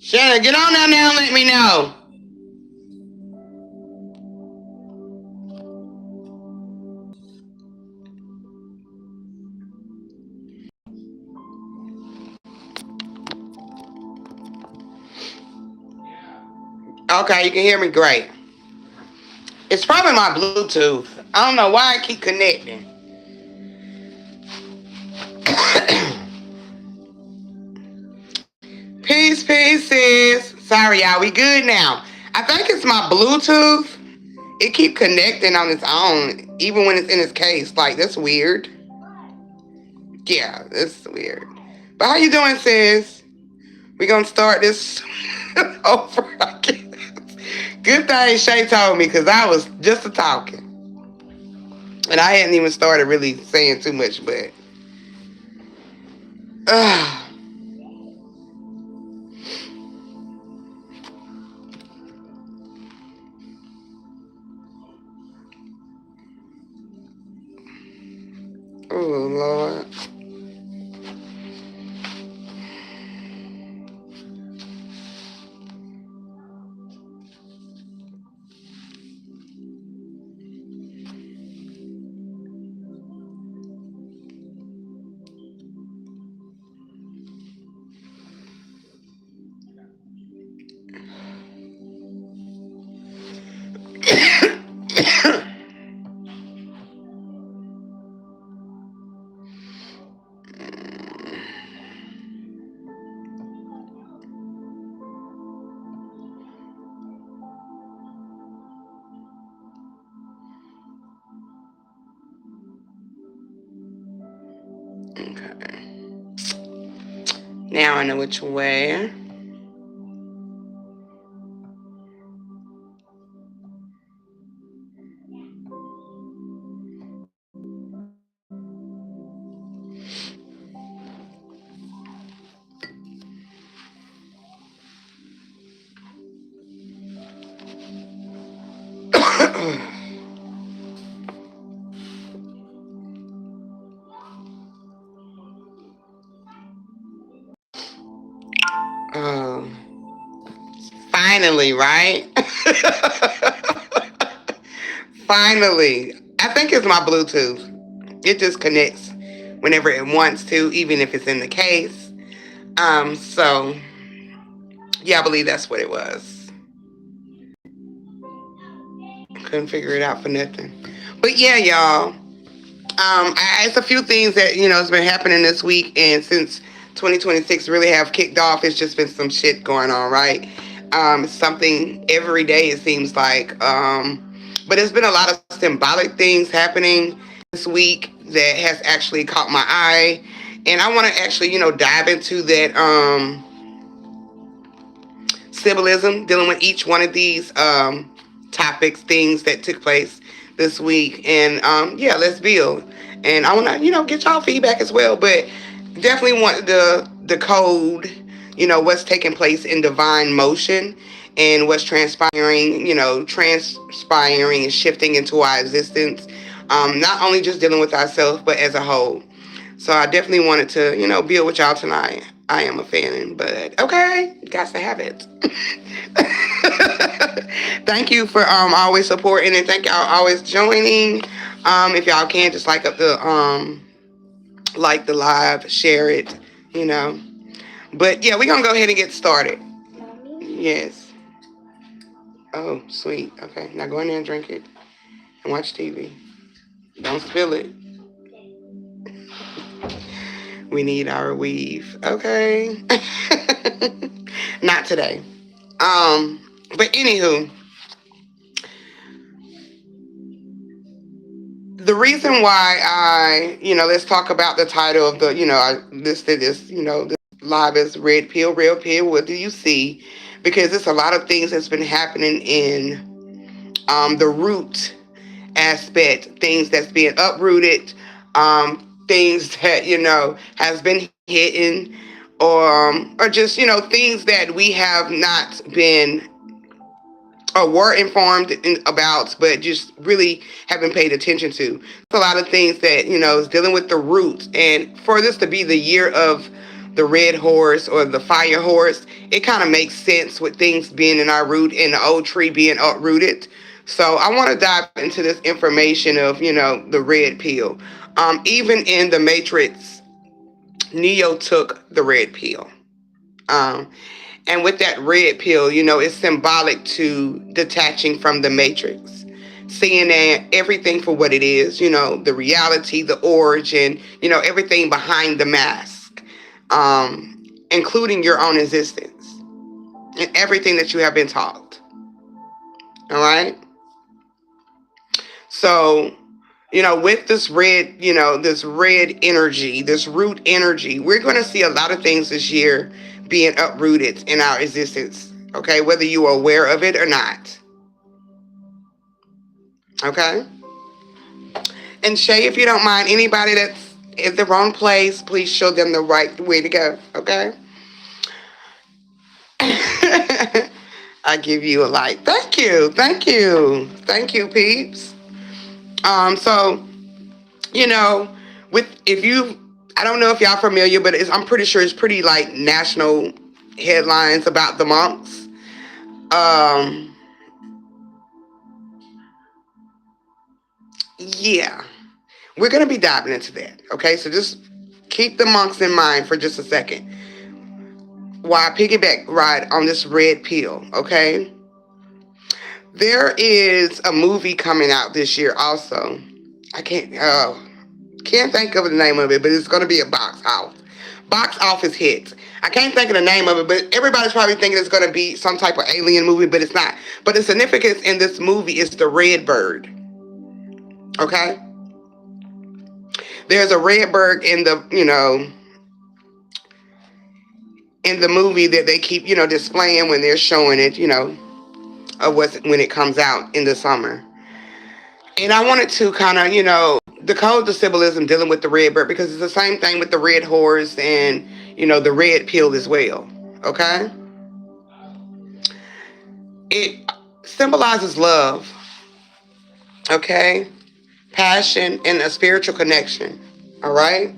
Shannon, get on down there and let me know. Okay, you can hear me great. It's probably my Bluetooth. I don't know why I keep connecting. Peace, peace, sis. Sorry, y'all. We good now. I think it's my Bluetooth. It keep connecting on its own, even when it's in its case. Like, that's weird. Yeah, that's weird. But how you doing, sis? We gonna start this over again. Good thing Shay told me because I was just a talking. And I hadn't even started really saying too much, but uh, oh Lord. Okay. Now I know which way. Oh, finally, right? Finally. I think it's my Bluetooth. It just connects whenever it wants to, even if it's in the case. So yeah, I believe that's what it was. Couldn't figure it out for nothing. But yeah, y'all. It's a few things that has been happening this week, and since 2026 really have kicked off, it's just been some shit going on, right? Something every day it seems like. But there's been a lot of symbolic things happening this week that has actually caught my eye, and I want to actually dive into that symbolism dealing with each one of these topics, things that took place this week. And yeah, let's build. And I want to, get y'all feedback as well, but definitely want the code, what's taking place in divine motion and what's transpiring and shifting into our existence. Not only just dealing with ourselves, but as a whole. So I definitely wanted to, build with y'all tonight. I am a fan, but okay, got to have it. Thank you for always supporting, and thank y'all always joining. If y'all can just like the live, share it, you know. But yeah, we're gonna go ahead and get started. Yes. Oh, sweet. Okay, now go in there and drink it and watch TV. Don't spill it. We need our weave. Okay. Not today. But anywho, the reason why let's talk about the title of I listed this, this live as Red Pill, Real Pill. What do you see? Because it's a lot of things that's been happening in the root aspect, things that's being uprooted, things that, has been hidden, or just, things that we have not been or were informed about, but just really haven't paid attention to. There's a lot of things that, is dealing with the roots. And for this to be the year of the red horse or the fire horse, it kind of makes sense with things being in our root and the old tree being uprooted. So I want to dive into this information of, the red pill. Even in the Matrix, Neo took the red pill. Um, and with that red pill, it's symbolic to detaching from the Matrix, seeing everything for what it is, the reality, the origin, everything behind the mask, including your own existence and everything that you have been taught. All right. So, with this red energy, this root energy, we're going to see a lot of things this year being uprooted in our existence. Okay. Whether you are aware of it or not. Okay. And Shay, if you don't mind, anybody that's in the wrong place, please show them the right way to go. Okay. I give you a like. Thank you. Thank you. Thank you, peeps. So, you know, with if you I don't know if y'all familiar, but I'm pretty sure it's pretty like national headlines about the monks. Um yeah. We're gonna be diving into that. Okay, so just keep the monks in mind for just a second. While I piggyback ride on this red pill, okay? There is a movie coming out this year also. I can't think of the name of it, but it's going to be a box office hit. I can't think of the name of it, but everybody's probably thinking it's going to be some type of alien movie, but it's not. But the significance in this movie is the red bird. Okay, there's a red bird in the movie that they keep displaying when they're showing it of when it comes out in the summer. And I wanted to kind of decode the symbolism dealing with the red bird because it's the same thing with the red horse and the red pill as well. Okay, it symbolizes love. Okay, passion and a spiritual connection. All right,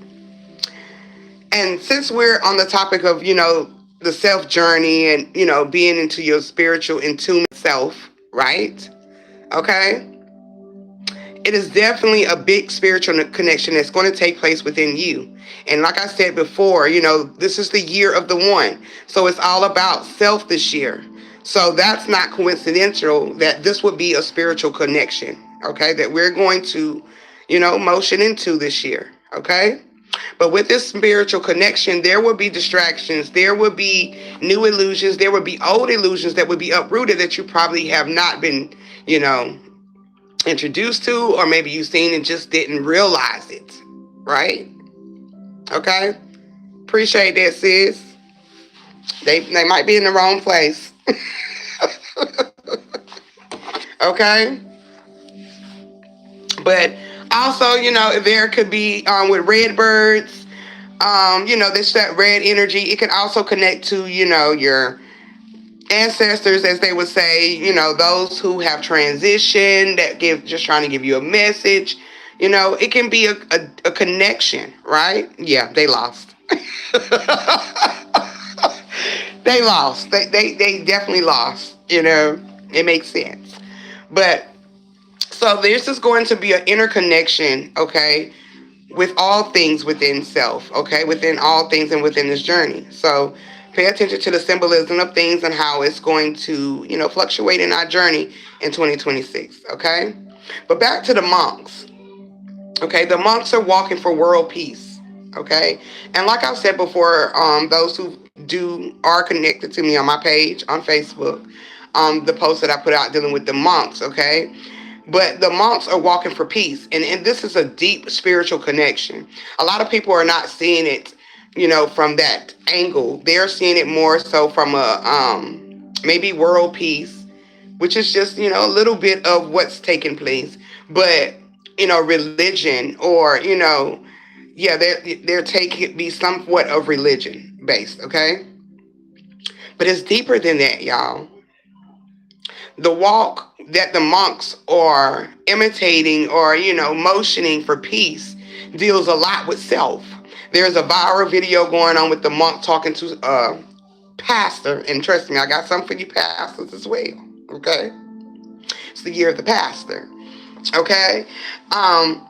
and since we're on the topic of the self journey and being into your spiritual intuitive self, right? Okay, it is definitely a big spiritual connection that's going to take place within you. And like I said before, this is the year of the one. So it's all about self this year. So that's not coincidental that this would be a spiritual connection, okay, that we're going to, motion into this year, okay? But with this spiritual connection, there will be distractions, there will be new illusions, there will be old illusions that would be uprooted that you probably have not been, introduced to, or maybe you've seen and just didn't realize it, right? Okay, appreciate that, sis. They might be in the wrong place. Okay, but also there could be with red birds, this that red energy. It can also connect to your ancestors, as they would say, those who have transitioned, that just trying to give you a message. It can be a connection, right? Yeah, they lost. They lost. They definitely lost. It makes sense. But so this is going to be an interconnection, okay, with all things within self, okay, within all things and within this journey. So pay attention to the symbolism of things and how it's going to, fluctuate in our journey in 2026, okay? But back to the monks, okay? The monks are walking for world peace, okay? And like I said before, those who are connected to me on my page on Facebook, the post that I put out dealing with the monks, okay? But the monks are walking for peace. And this is a deep spiritual connection. A lot of people are not seeing it, from that angle. They're seeing it more so from a maybe world peace, which is just, a little bit of what's taking place. But, religion or, yeah, they're taking be somewhat of religion based, okay? But it's deeper than that, y'all. The walk that the monks are imitating or motioning for peace deals a lot with self. There's a viral video going on with the monk talking to pastor, and trust me, I got something for you pastors as well. Okay, it's the year of the pastor. Okay, and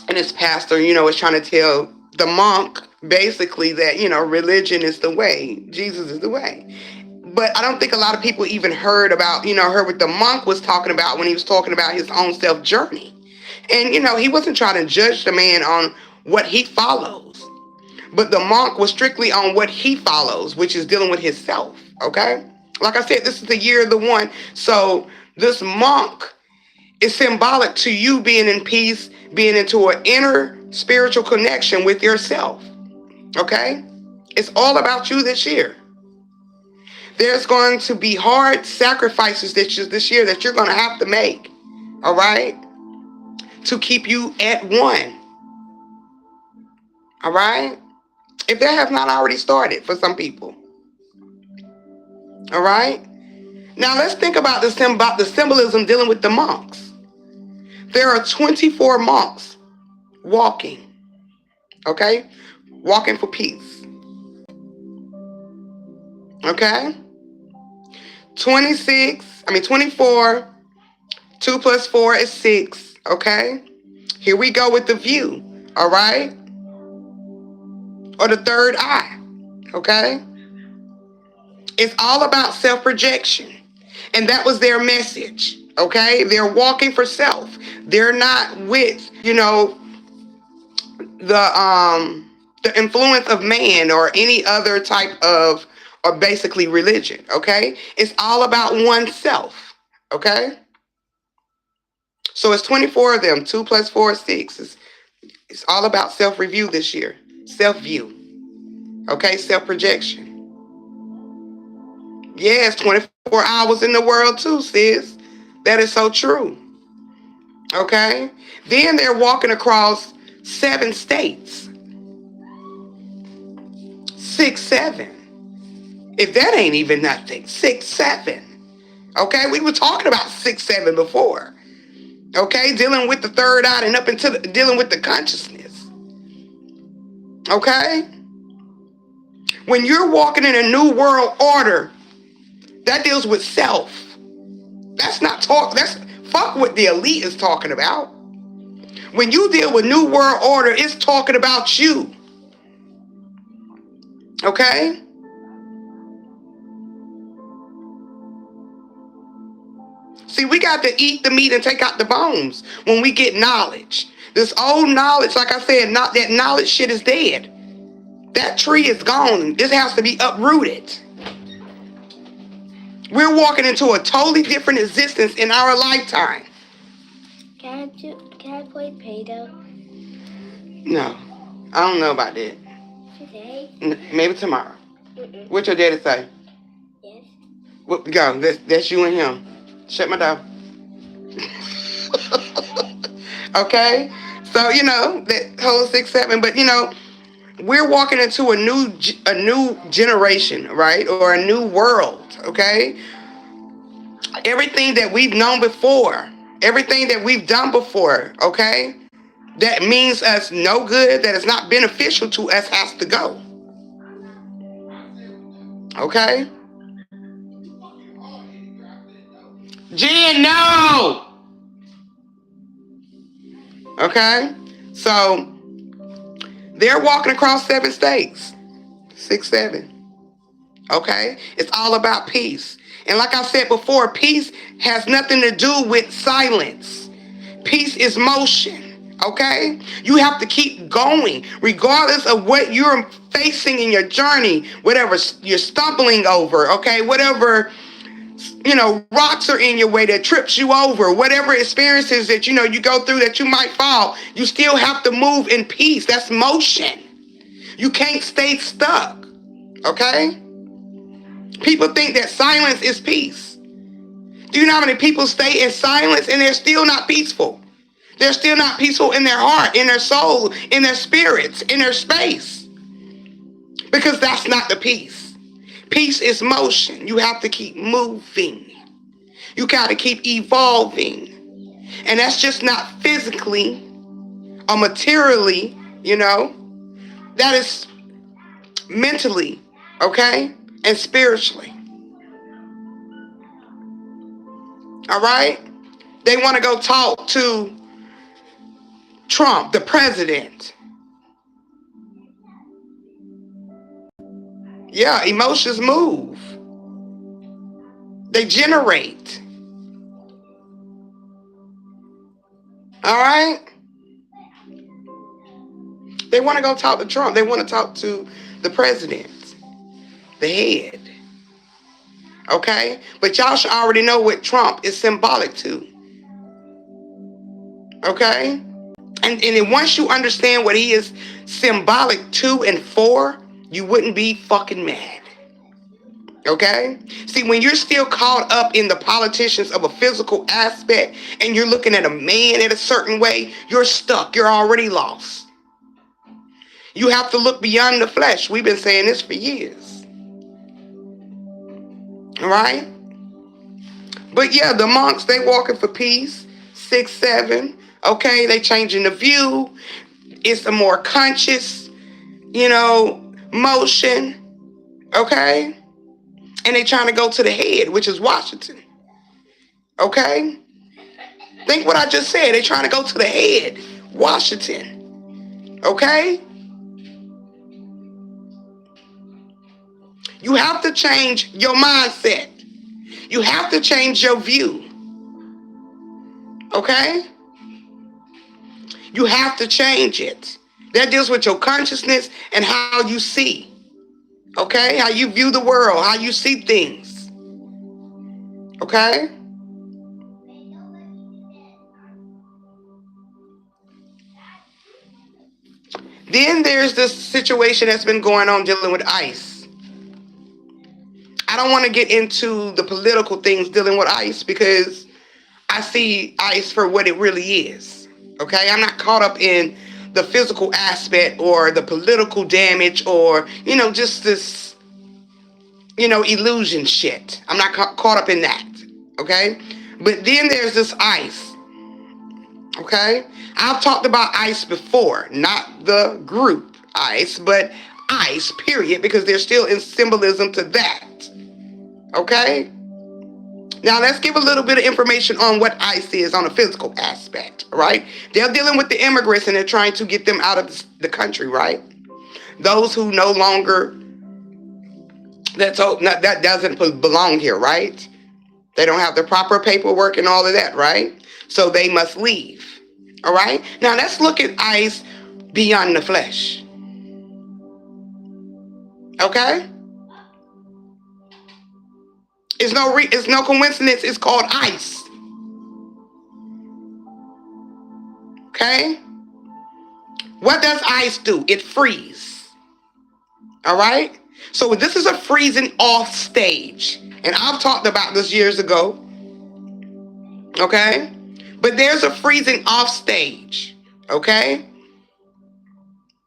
this pastor, is trying to tell the monk basically that religion is the way, Jesus is the way. But I don't think a lot of people even heard what the monk was talking about when he was talking about his own self journey. And he wasn't trying to judge the man on what he follows, but the monk was strictly on what he follows, which is dealing with himself. Okay, like I said, this is the year of the one. So this monk is symbolic to you being in peace, being into an inner spiritual connection with yourself. Okay, it's all about you this year. There's going to be hard sacrifices this year that you're going to have to make, all right, to keep you at one, all right, if that has not already started for some people, all right. Now let's think about the symbolism dealing with the monks. There are 24 monks walking, okay, walking for peace, okay. 24, 2 plus 4 is 6, okay? Here we go with the view, all right? Or the third eye, okay? It's all about self-projection. And that was their message, okay? They're walking for self. They're not with, the influence of man or any other type of, or basically religion, okay? It's all about oneself, okay? So it's 24 of them. 2 plus 4 is 6. It's all about self-review this year. Self-view, okay? Self-projection. Yes, 24 hours in the world too, sis. That is so true, okay? Then they're walking across 7 states. 6, 7. If that ain't even nothing, 6, 7. Okay, we were talking about 6, 7 before. Okay, dealing with the third eye and up into dealing with the consciousness. Okay, when you're walking in a new world order, that deals with self. That's not talk. That's fuck what the elite is talking about. When you deal with new world order, it's talking about you. Okay. See, we got to eat the meat and take out the bones when we get knowledge. This old knowledge, like I said, not that knowledge shit is dead. That tree is gone. This has to be uprooted. We're walking into a totally different existence in our lifetime. Can I play Play-Doh? No, I don't know about that. Today? Maybe tomorrow. What's your daddy say? Yes. Go. That's you and him. Shut my door. Okay? So, that whole 6, 7, but we're walking into a new generation, right? Or a new world, okay? Everything that we've known before, everything that we've done before, okay? That means us no good, that is not beneficial to us, has to go. Okay? Jen, no! Okay? So, they're walking across 7 states. 6, 7. Okay? It's all about peace. And like I said before, peace has nothing to do with silence. Peace is motion. Okay? You have to keep going regardless of what you're facing in your journey, whatever you're stumbling over, okay? Whatever, rocks are in your way that trips you over, whatever experiences that, you go through that you might fall, you still have to move in peace. That's motion. You can't stay stuck, okay? People think that silence is peace. Do you know how many people stay in silence and they're still not peaceful? They're still not peaceful in their heart, in their soul, in their spirits, in their space. Because that's not the peace. Peace is motion. You have to keep moving. You got to keep evolving. And that's just not physically or materially, That is mentally, okay, and spiritually. All right? They want to go talk to Trump, the president. Yeah, emotions move. They generate. All right? They want to go talk to Trump. They want to talk to the president, the head. Okay? But y'all should already know what Trump is symbolic to. Okay? And then once you understand what he is symbolic to and for, you wouldn't be fucking mad. Okay? See, when you're still caught up in the politicians of a physical aspect and you're looking at a man in a certain way, you're stuck. You're already lost. You have to look beyond the flesh. We've been saying this for years. All right? But yeah, the monks, they walking for peace. 6, 7. Okay, they changing the view. It's a more conscious, motion. Okay? And they trying to go to the head, which is Washington. Okay? Think what I just said. They trying to go to the head, Washington. Okay? You have to change your mindset. You have to change your view. Okay? You have to change it. That deals with your consciousness and how you see. Okay? How you view the world, how you see things. Okay? Then there's this situation that's been going on dealing with ICE. I don't want to get into the political things dealing with ICE because I see ICE for what it really is. Okay? I'm not caught up in the physical aspect or the political damage or, just this, illusion shit. I'm not caught up in that. Okay? But then there's this ICE. Okay? I've talked about ICE before, not the group ICE, but ICE, period, because there's still in symbolism to that. Okay? Now let's give a little bit of information on what ICE is on a physical aspect, right? They're dealing with the immigrants and they're trying to get them out of the country, right? Those who no longer, that doesn't belong here, right? They don't have the proper paperwork and all of that, right? So they must leave, all right? Now let's look at ICE beyond the flesh. Okay? It's no coincidence. It's called ICE. Okay? What does ICE do? It freezes. All right? So this is a freezing off stage. And I've talked about this years ago. Okay? But there's a freezing off stage. Okay?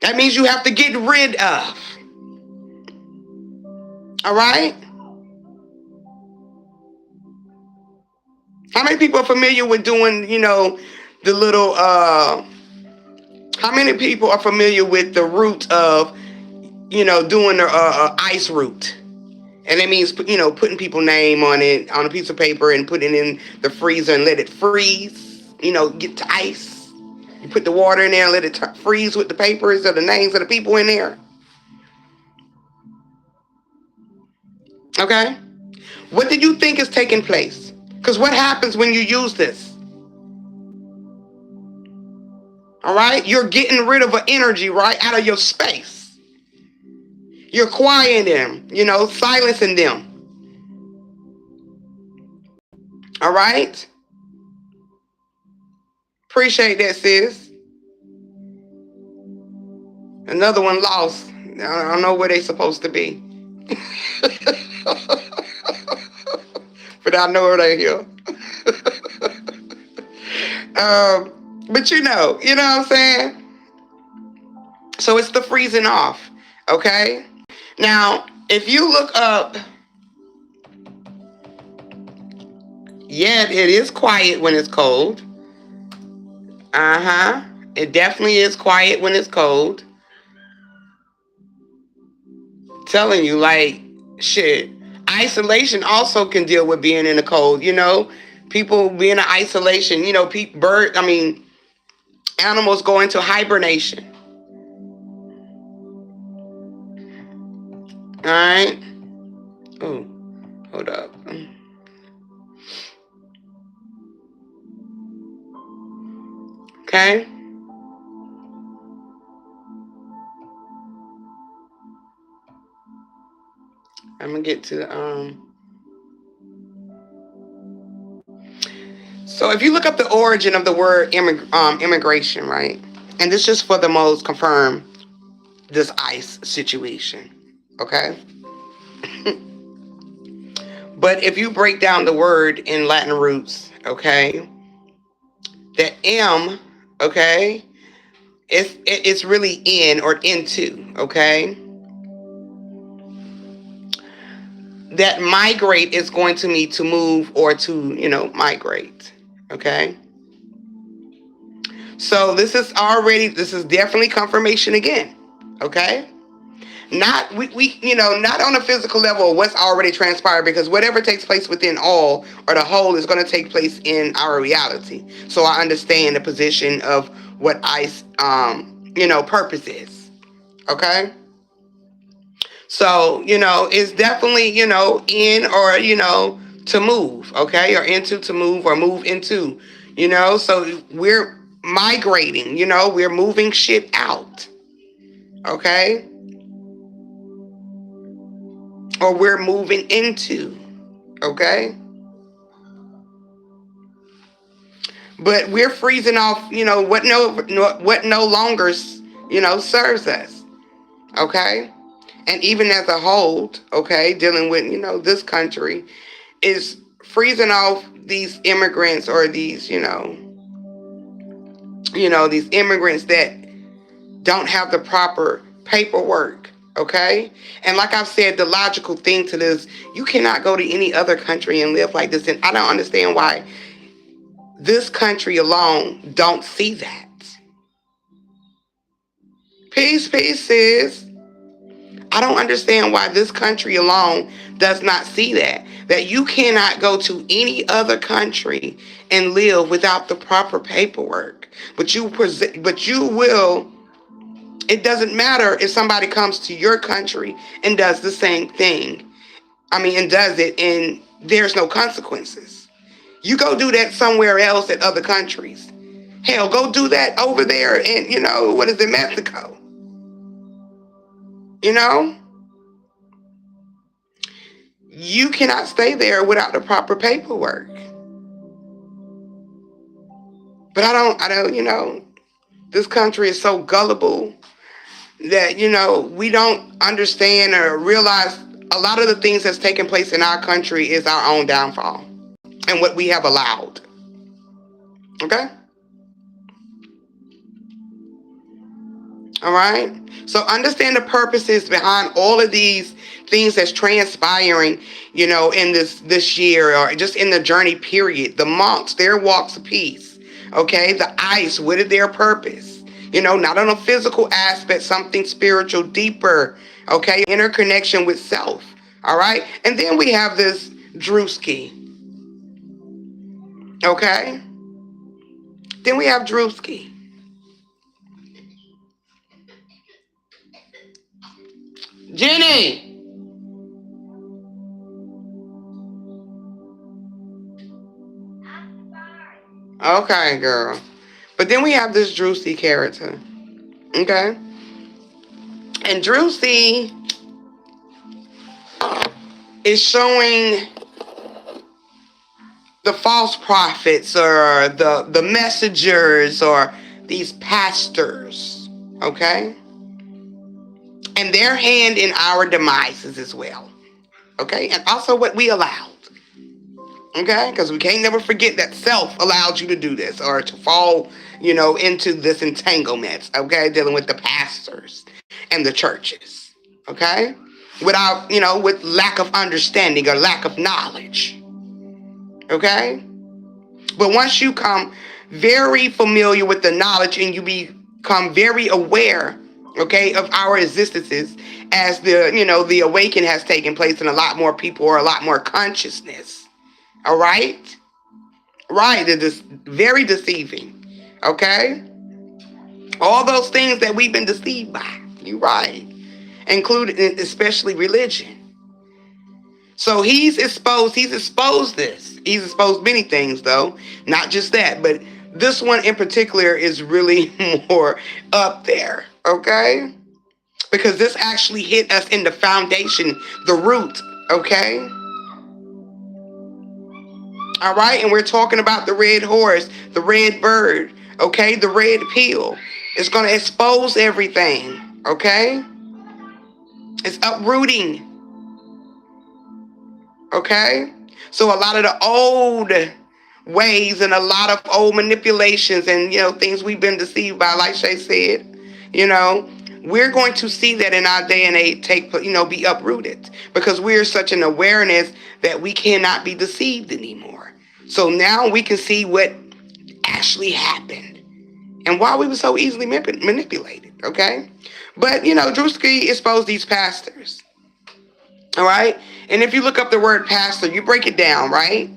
That means you have to get rid of. All right? How many people are familiar with doing, the little, how many people are familiar with the root of, doing the ICE route? And that means, putting people's name on it, on a piece of paper and putting it in the freezer and let it freeze, get to ice. You put the water in there and let it freeze with the papers or the names of the people in there. Okay? What do you think is taking place? Because what happens when you use this? All right? You're getting rid of an energy, right, out of your space. You're quieting them, silencing them. All right? Appreciate that, sis. Another one lost. I don't know where they're supposed to be. But I know they're here. But you know what I'm saying? So it's the freezing off, okay? Now, if you look up, yeah, it is quiet when it's cold. It definitely is quiet when it's cold. telling you, like, shit. Isolation also can deal with being in the cold, you know? People being in isolation, you know, animals go into hibernation. All right? Oh, hold up. Okay? I'm gonna get to So if you look up the origin of the word immigration, right? And this just for the most confirm this ICE situation, okay? But if you break down the word in Latin roots, okay, the M, okay, it's really in or into, okay? That migrate is going to mean to move or to, you know, migrate, okay? So this is definitely confirmation again, okay? Not we you know, not on a physical level of what's already transpired, because whatever takes place within all or the whole is going to take place in our reality. So I understand the position of what you know, purpose is, okay? So, you know, it's definitely, you know, in or, you know, to move, okay? Or into, to move, or move into, you know? So we're migrating, you know, we're moving shit out, okay? Or we're moving into, okay? But we're freezing off, you know, what no longer, you know, serves us, okay? And even as a whole, okay, dealing with, you know, this country is freezing off these immigrants, or these, you know, these immigrants that don't have the proper paperwork, okay? And like I've said, the logical thing to this, you cannot go to any other country and live like this. And I don't understand why this country alone don't see that. Peace, sis. I don't understand why this country alone does not see that. That you cannot go to any other country and live without the proper paperwork. But you will. It doesn't matter if somebody comes to your country and does the same thing. I mean, and does it, and there's no consequences. You go do that somewhere else at other countries. Hell, go do that over there in, you know, what is it, Mexico? You know? You cannot stay there without the proper paperwork. But I don't, you know, this country is so gullible that, you know, we don't understand or realize a lot of the things that's taking place in our country is our own downfall and what we have allowed. Okay? All right? So understand the purposes behind all of these things that's transpiring, you know, in this year, or just in the journey period. The monks, their walks of peace. Okay? The ICE, what is their purpose? You know, not on a physical aspect, something spiritual, deeper. Okay? Interconnection with self. All right? And then we have this Drewski. Okay? Then we have Drewski. Jenny! Okay, girl. But then we have this Drewski character. Okay? And Drewski is showing the false prophets, or the messengers, or these pastors. Okay? And their hand in our demises as well. Okay? And also what we allowed. Okay? Because we can't never forget that self allowed you to do this, or to fall, you know, into this entanglement. Okay? Dealing with the pastors and the churches. Okay? Without, you know, with lack of understanding or lack of knowledge. Okay? But once you come very familiar with the knowledge and you become very aware, okay, of our existences as the awakening has taken place and a lot more people are a lot more consciousness. All right? Right, it is very deceiving. Okay? All those things that we've been deceived by. You're right. Including especially religion. So he's exposed this. He's exposed many things though. Not just that, but this one in particular is really more up there. Okay? Because this actually hit us in the foundation, the root. Okay? All right, and we're talking about the red horse, the red bird, okay, the red pill. It's going to expose everything, okay? It's uprooting, okay? So a lot of the old ways and a lot of old manipulations and, things we've been deceived by, like Shay said, we're going to see that in our day and age be uprooted because we're such an awareness that we cannot be deceived anymore. So now we can see what actually happened and why we were so easily manipulated, okay? But, Drewski exposed these pastors, all right? And if you look up the word pastor, you break it down, right?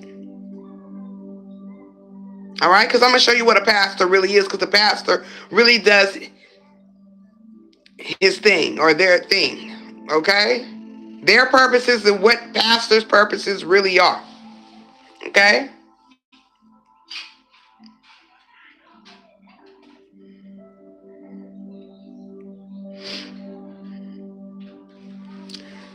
All right? Because I'm going to show you what a pastor really is, because the pastor really does his thing or their thing, okay? Their purposes and what pastors' purposes really are, okay?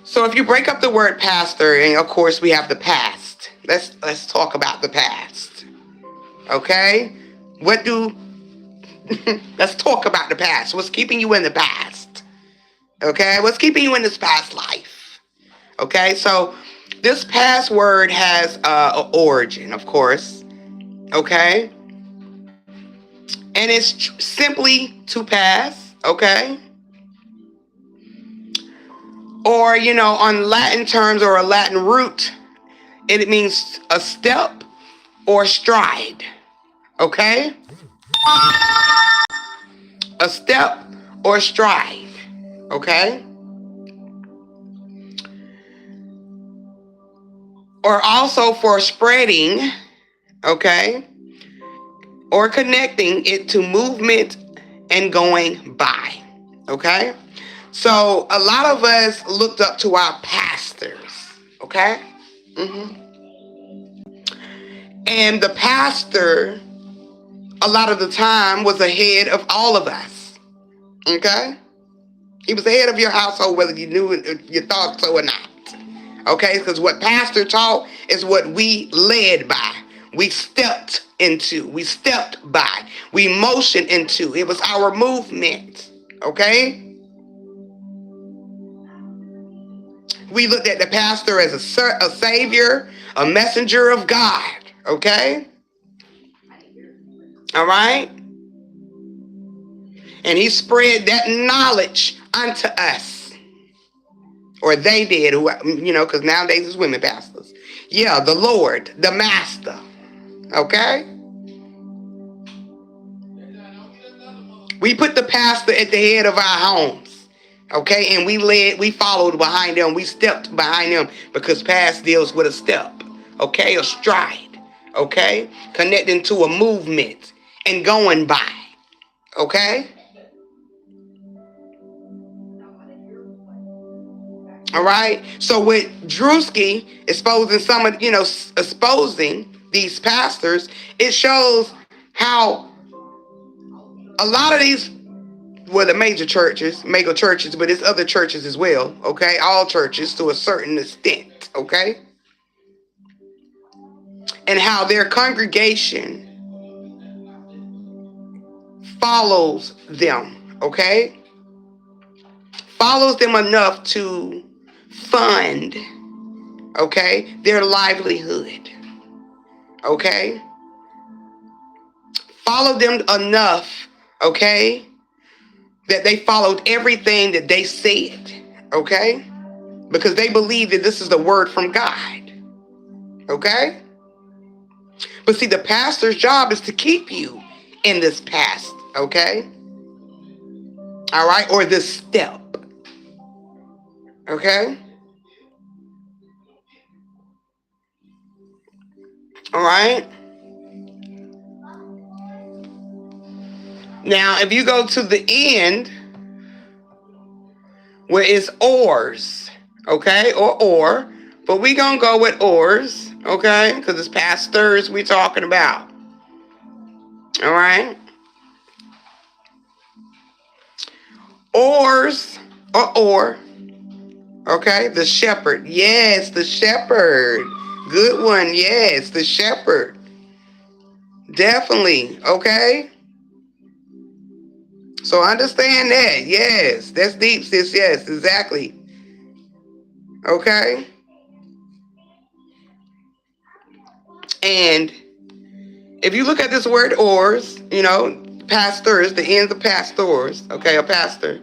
So if you break up the word pastor, and of course we have the past. Let's talk about the past. Okay? Let's talk about the past. What's keeping you in the past? Okay? What's keeping you in this past life? Okay? So this past word has an origin, of course. Okay? And it's simply to pass. Okay? Or, on Latin terms or a Latin root, it means a step or stride. Okay? A step or stride. Okay? Or also for spreading, okay? Or connecting it to movement and going by. Okay? So a lot of us looked up to our pastors, okay? And the pastor, a lot of the time, was the head of all of us, okay? He was the head of your household, whether you knew it, you thought so or not, okay? Because what pastor taught is what we led by. We stepped into, we stepped by, we motioned into. It was our movement, okay? We looked at the pastor as a savior, a messenger of God, okay? All right? And he spread that knowledge unto us. Or they did, because nowadays it's women pastors. Yeah, the Lord, the master, okay? We put the pastor at the head of our homes. Okay, and we followed behind them. We stepped behind them because past deals with a step. Okay, a stride. Okay, connecting to a movement and going by. Okay. All right. So with Drewski exposing exposing these pastors, it shows how a lot of these. Well, the major churches, mega churches, but it's other churches as well, okay? All churches to a certain extent, okay? And how their congregation follows them, okay? Follows them enough to fund, okay, their livelihood, okay? Follow them enough, okay, that they followed everything that they said, okay? Because they believe that this is the word from God, okay? But see, the pastor's job is to keep you in this past, okay? All right, or the step. Okay. All right. Now, if you go to the end where it's ors, okay, or, but we gonna go with ors, okay, because it's pastors we talking about. All right. Ors or, okay, the shepherd. Yes, the shepherd. Good one. Yes, the shepherd. Definitely. Okay. So understand that. Yes, that's deep, sis. Yes, exactly. Okay. And if you look at this word ors, pastors, the ends of pastors, okay, a pastor,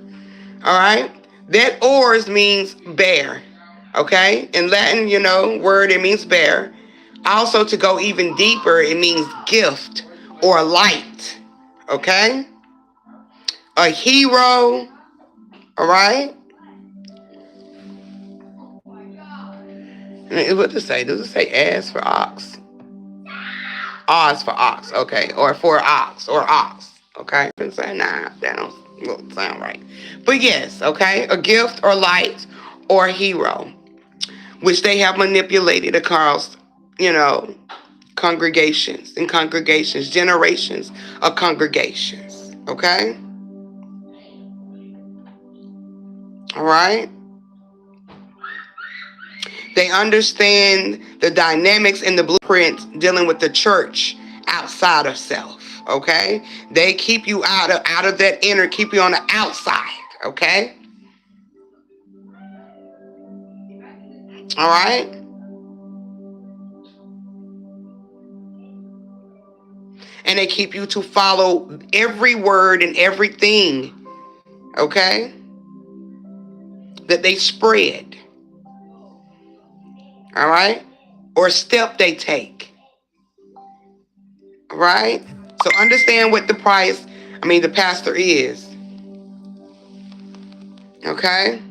all right, that ors means bear, okay? In Latin, word, it means bear. Also, to go even deeper, it means gift or light, okay? A hero, all right? What does it say? Does it say ass for ox? Oz for ox, okay, or for ox, or ox, okay? And say, nah, that don't sound right. But yes, okay, a gift or light or hero, which they have manipulated across, congregations, generations of congregations, okay? All right? They understand the dynamics and the blueprint dealing with the church outside of self. Okay, they keep you out of that inner, keep you on the outside. Okay, all right, and they keep you to follow every word and everything. Okay, that they spread. All right, or step they take. All right, so understand what the pastor is. Okay.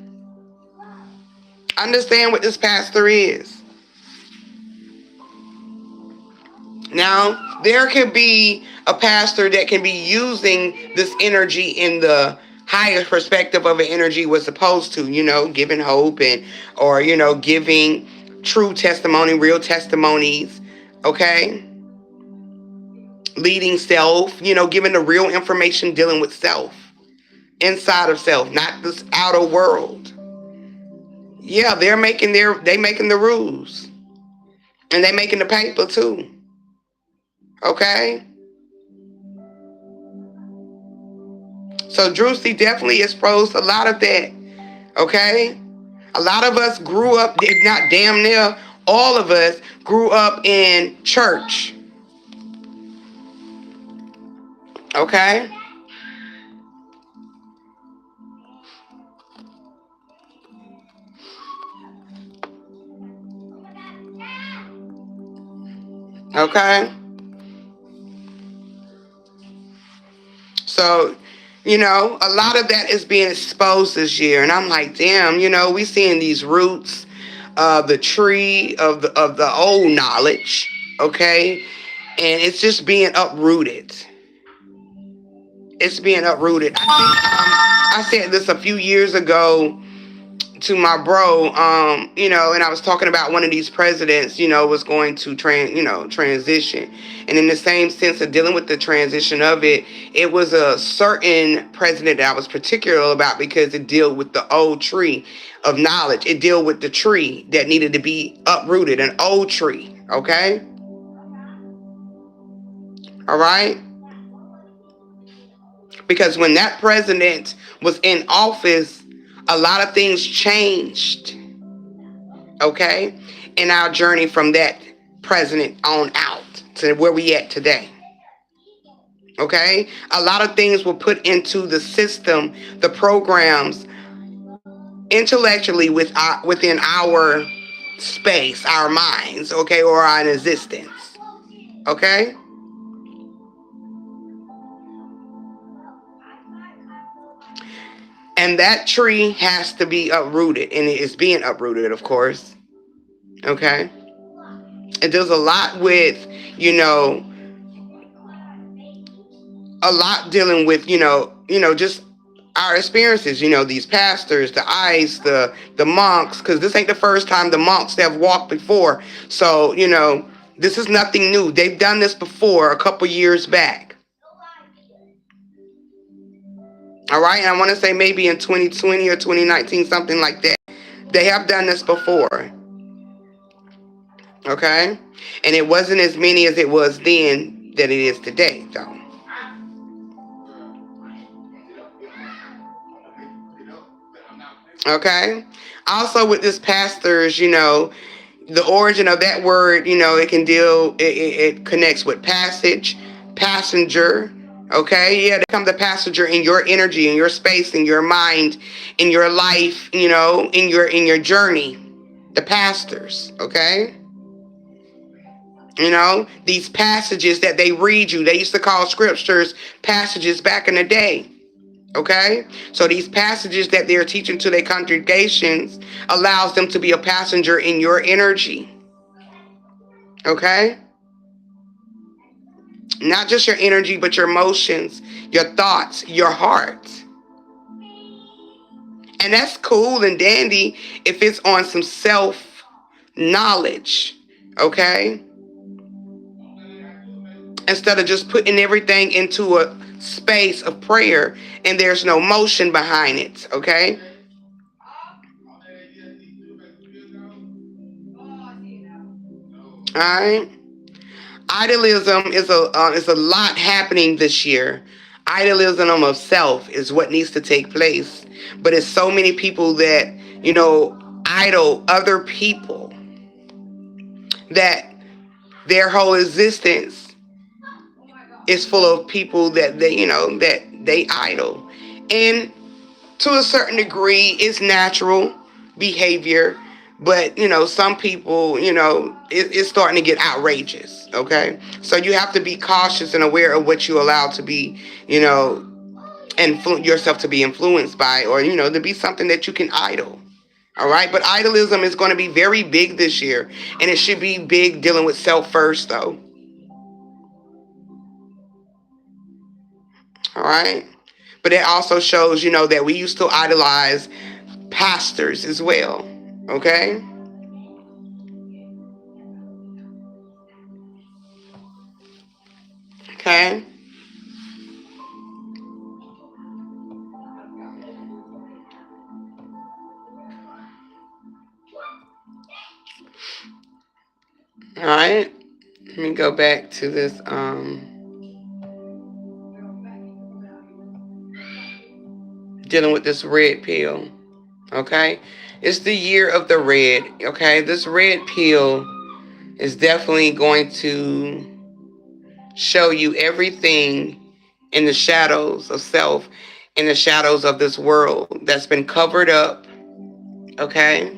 Understand what this pastor is. Now, there could be a pastor that can be using this energy in the higher perspective of an energy was supposed to, giving hope or giving true testimony, real testimonies, okay? Leading self, giving the real information dealing with self, inside of self, not this outer world. Yeah, they making the rules. And they making the paper too. Okay? So Drewsy definitely exposed a lot of that. Okay? A lot of us grew up, if not damn near, all of us grew up in church. Okay? Okay? So, a lot of that is being exposed this year. And I'm like, damn, we seeing these roots of the tree of the old knowledge. Okay? And it's just being uprooted. It's being uprooted. I said this a few years ago to my bro, and I was talking about one of these presidents, was going to transition. And in the same sense of dealing with the transition of it, it was a certain president that I was particular about because it dealt with the old tree of knowledge. It dealt with the tree that needed to be uprooted, an old tree, okay? All right? Because when that president was in office, a lot of things changed, okay, in our journey from that president on out to where we at today. Okay, a lot of things were put into the system, the programs, intellectually within our space, our minds, okay, or our existence. Okay. And that tree has to be uprooted, and it is being uprooted, of course. Okay? And there's a lot with, you know, a lot dealing with, just our experiences, these pastors, the ice, the monks, because this ain't the first time the monks have walked before. So, this is nothing new. They've done this before a couple years back. All right, and I want to say maybe in 2020 or 2019, something like that. They have done this before. Okay? And it wasn't as many as it was then that it is today, though. Okay? Also with this pastors, the origin of that word, it connects with passage, passenger. Okay? Yeah, they become the passenger in your energy, in your space, in your mind, in your life, in your journey. The pastors, okay? These passages that they read you, they used to call scriptures passages back in the day. Okay? So these passages that they're teaching to their congregations allows them to be a passenger in your energy. Okay? Not just your energy, but your emotions, your thoughts, your heart. And that's cool and dandy if it's on some self-knowledge. Okay? Instead of just putting everything into a space of prayer and there's no motion behind it, okay? All right. Idealism is a lot happening this year. Idealism of self is what needs to take place, but it's so many people that idol other people that their whole existence is full of people that they idol. And to a certain degree, it's natural behavior, but some people, it's starting to get outrageous. Okay, so you have to be cautious and aware of what you allow to be, yourself to be influenced by, or to be something that you can idol. All right, but idolism is going to be very big this year, and it should be big dealing with self first, though. All right. But it also shows, that we used to idolize pastors as well. Okay. Okay. All right. Let me go back to this. Dealing with this red pill. Okay. It's the year of the red. Okay. This red pill is definitely going to show you everything in the shadows of self, in the shadows of this world that's been covered up. Okay.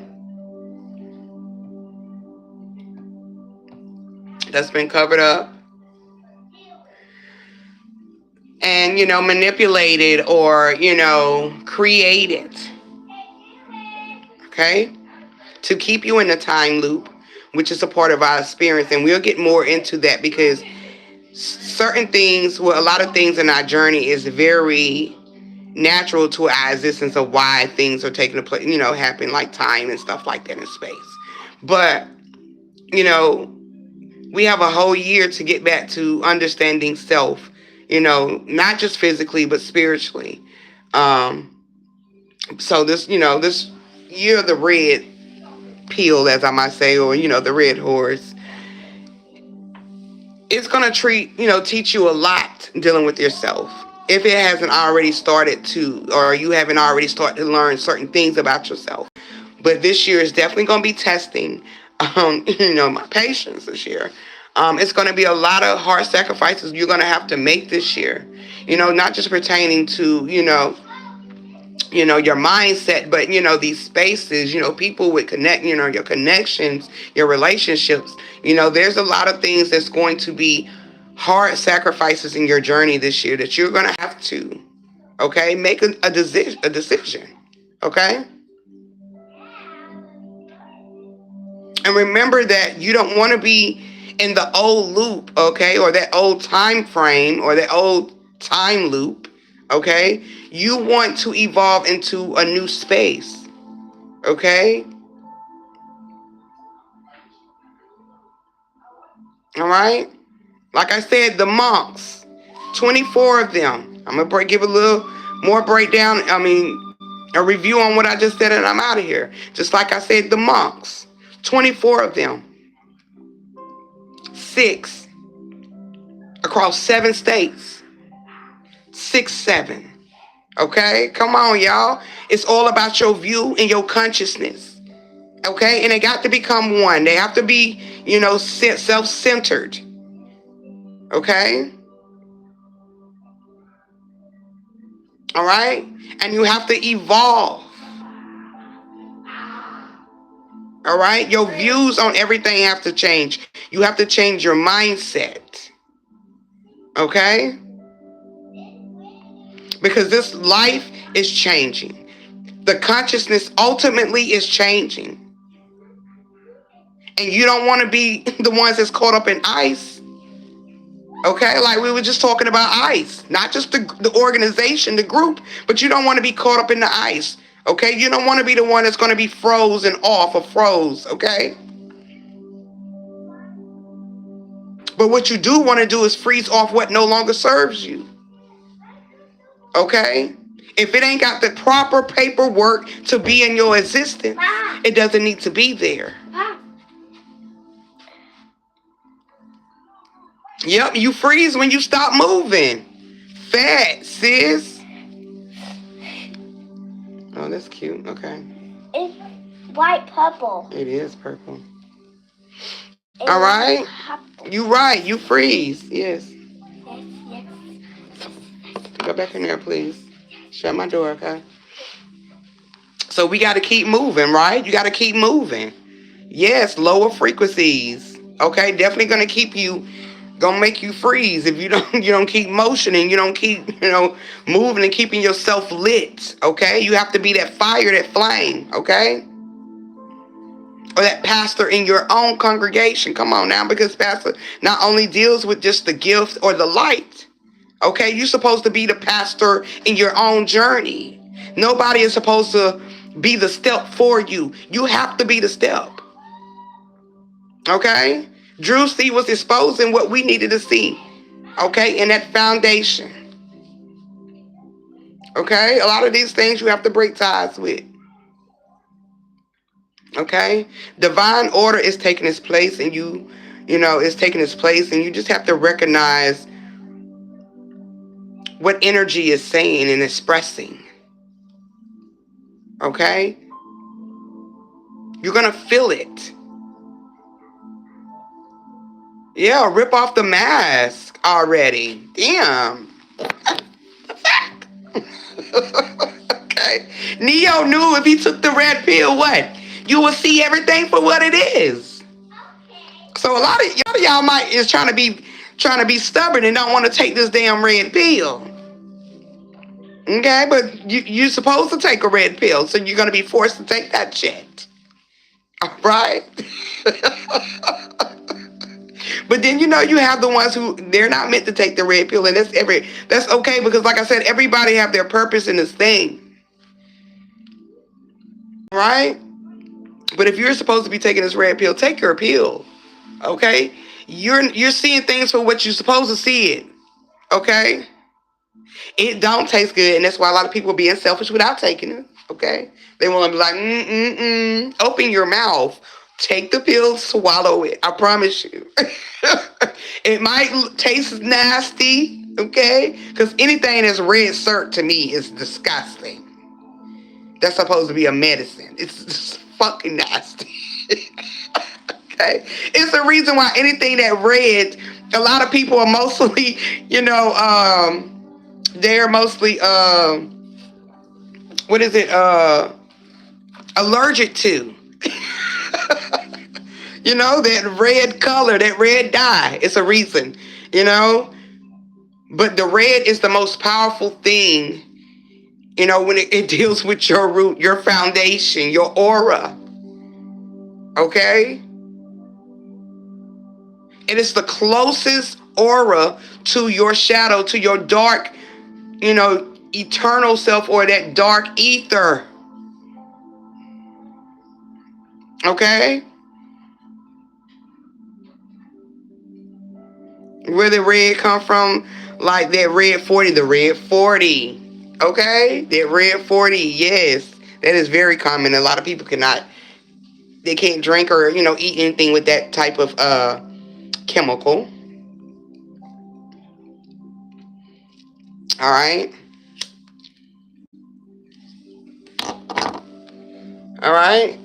That's been covered up. And, manipulated or, created. Okay? To keep you in a time loop, which is a part of our experience. And we'll get more into that because certain things, a lot of things in our journey is very natural to our existence of why things are taking place, happen like time and stuff like that in space. But, we have a whole year to get back to understanding self, not just physically, but spiritually. So this, this year of the red pill, as I might say, or, the red horse, it's going to teach you a lot dealing with yourself. If it hasn't already started to, or you haven't already started to learn certain things about yourself. But this year is definitely going to be testing, my patience this year. It's going to be a lot of hard sacrifices you're going to have to make this year. Not just pertaining to, your mindset, but, these spaces, people with your connections, your relationships. There's a lot of things that's going to be hard sacrifices in your journey this year that you're going to have to Okay, make a decision. Okay, and remember that you don't want to be in the old loop, okay, or that old time frame or that old time loop. Okay, you want to evolve into a new space. Okay, all right. Like I said, the monks, 24 of them. I'm gonna give a little more breakdown. A review on what I just said, and I'm out of here. Just like I said, the monks, 24 of them, 6 across 7 states, 6, 7. Okay, come on, y'all. It's all about your view and your consciousness. Okay, and they got to become one. They have to be, self-centered. Okay, all right, and you have to evolve. All right, your views on everything have to change. You have to change your mindset. Okay, because this life is changing. The consciousness ultimately is changing. And you don't want to be the ones that's caught up in ice. Okay, like we were just talking about ice. Not just the organization, the group, but you don't want to be caught up in the ice. Okay, you don't want to be the one that's going to be frozen off or froze. Okay, but what you do want to do is freeze off what no longer serves you. Okay, if it ain't got the proper paperwork to be in your existence, it doesn't need to be there. Yep, you freeze when you stop moving. Fat, sis. Oh, that's cute. Okay. It's white purple. It is purple. It's all right. Purple. You right. You freeze. Yes. Yes. Go back in there, please. Shut my door, okay? So we got to keep moving, right? You got to keep moving. Yes, lower frequencies. Okay, definitely going to keep you, gonna make you freeze if you don't keep motioning, you don't keep, moving and keeping yourself lit. Okay, you have to be that fire, that flame. Okay, or that pastor in your own congregation. Come on now, because pastor not only deals with just the gift or the light. Okay, you're supposed to be the pastor in your own journey. Nobody is supposed to be the step for you. You have to be the step. Okay, Drew C was exposing what we needed to see. Okay, in that foundation. Okay, a lot of these things you have to break ties with. Okay, divine order is taking its place, and it's taking its place, and you just have to recognize what energy is saying and expressing. Okay, you're gonna feel it. Yeah, rip off the mask already. Damn. Okay. Neo knew if he took the red pill, what? You will see everything for what it is. So a lot of y'all is trying to be stubborn and don't want to take this damn red pill. Okay, but you're supposed to take a red pill, so you're gonna be forced to take that shit. All right. But then you have the ones who they're not meant to take the red pill, and that's okay, because like I said, everybody have their purpose in this thing. Right? But if you're supposed to be taking this red pill, take your pill. Okay? You're seeing things for what you're supposed to see it. Okay? It don't taste good, and that's why a lot of people are being selfish without taking it. Okay? They want to be like, open your mouth. Take the pill, swallow it. I promise you. It might taste nasty, okay? Because anything that's red cert to me is disgusting. That's supposed to be a medicine. It's just fucking nasty. Okay? It's the reason why anything that red, a lot of people are mostly, they're mostly, allergic to. That red color, that red dye. It's a reason, But the red is the most powerful thing You know, when it deals with your root, your foundation, your aura. Okay? It is the closest aura to your shadow, to your dark, eternal self, or that dark ether. Okay? Where the red come from? Like that red 40, the red 40. Okay? That red 40, yes. That is very common. A lot of people they can't drink or, eat anything with that type of chemical. All right? All right?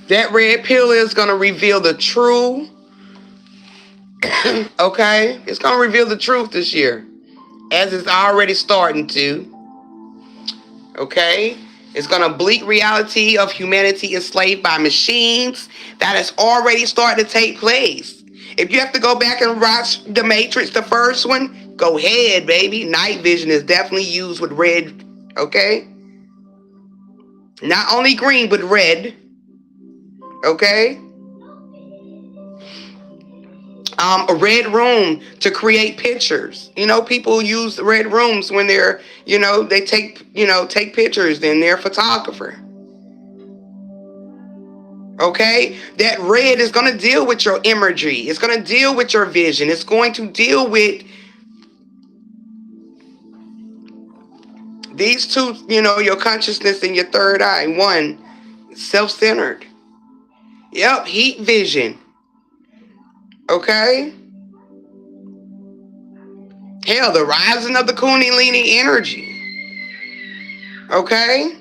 That red pill is going to reveal the true, okay? It's going to reveal the truth this year, as it's already starting to, okay? It's going to bleak reality of humanity enslaved by machines that has already started to take place. If you have to go back and watch The Matrix, the first one, go ahead, baby. Night vision is definitely used with red, okay? Not only green, but red, okay? A red room to create pictures. People use red rooms when they're, they take pictures, then they're a photographer. Okay? That red is going to deal with your imagery. It's going to deal with your vision. It's going to deal with these two, your consciousness and your third eye. One, self-centered. Yep, heat vision. Okay? Hell, the rising of the Kundalini energy. Okay?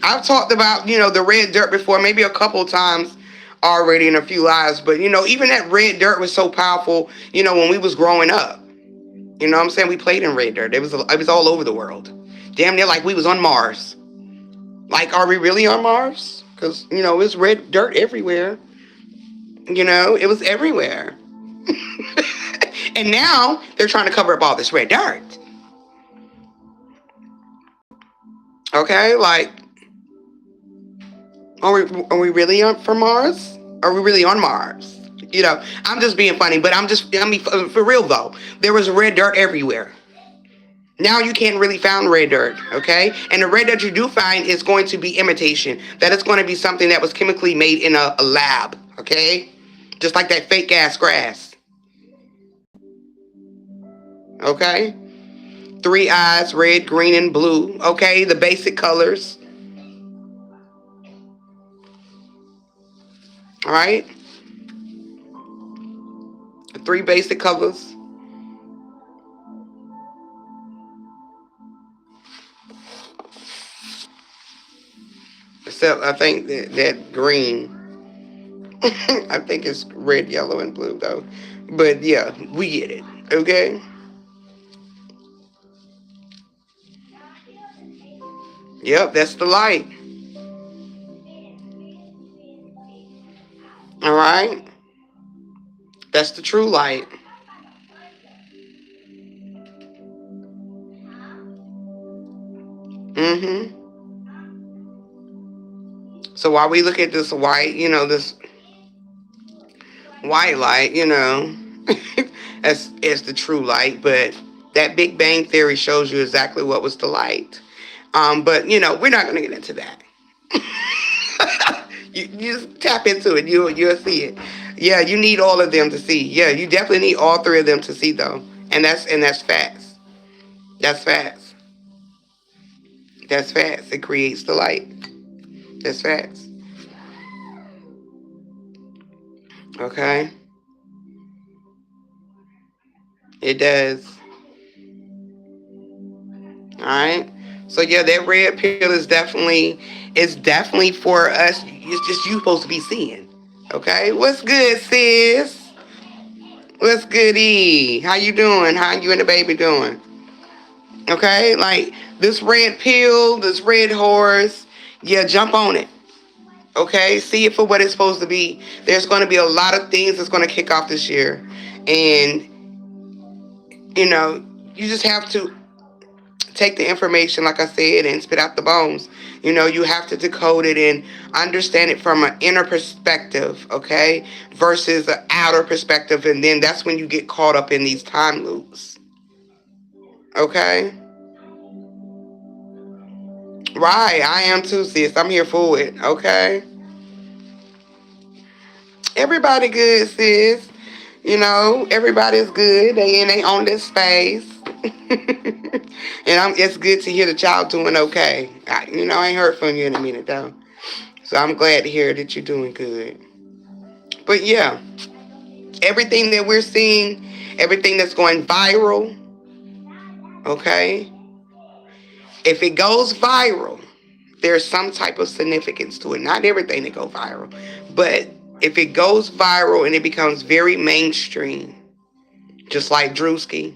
I've talked about, the red dirt before, maybe a couple times already in a few lives. But, even that red dirt was so powerful, when we was growing up. You know what I'm saying? We played in red dirt. It was all over the world. Damn near like we was on Mars. Like, are we really on Mars? Because, it's red dirt everywhere. It was everywhere. And now they're trying to cover up all this red dirt. Okay, like, are we really from Mars? Are we really on Mars? I'm just being funny, but for real though, there was red dirt everywhere. Now you can't really find red dirt, okay? And the red dirt you do find is going to be imitation. That is going to be something that was chemically made in a lab, okay? Just like that fake ass grass. Okay? 3 eyes, red, green, and blue. Okay, the basic colors. All right? The 3 basic colors. Except I think that green. I think it's red, yellow, and blue though. But yeah, we get it. Okay? Yep, that's the light. All right? That's the true light. Mm-hmm. So while we look at this white, this white light, as the true light, but that Big Bang Theory shows you exactly what was the light. But we're not going to get into that. you just tap into it. You'll see it. Yeah, you need all of them to see. Yeah, you definitely need all 3 of them to see though, and that's facts. That's facts. That's facts. It creates the light. That's facts. Okay. It does. All right. So yeah, that red pill is definitely for us. It's just you supposed to be seeing. Okay. What's good, sis? What's goody? How you doing? How you and the baby doing? Okay. Like this red pill, this red horse. Yeah, jump on it. Okay, see it for what it's supposed to be. There's going to be a lot of things that's going to kick off this year. And, you know, you just have to take the information, like I said, and spit out the bones. You know, you have to decode it and understand it from an inner perspective, okay, versus an outer perspective. And then that's when you get caught up in these time loops, okay? Right, I am too, sis. I'm here for it, okay? Everybody good, sis. You know, everybody's good. They in their own little space. And it's good to hear that y'all doing okay. I ain't heard from you in a minute though. So I'm glad to hear that you're doing good. But yeah, everything that we're seeing, everything that's going viral, okay? If it goes viral, there's some type of significance to it. Not everything that goes viral, but if it goes viral and it becomes very mainstream, just like Drewski,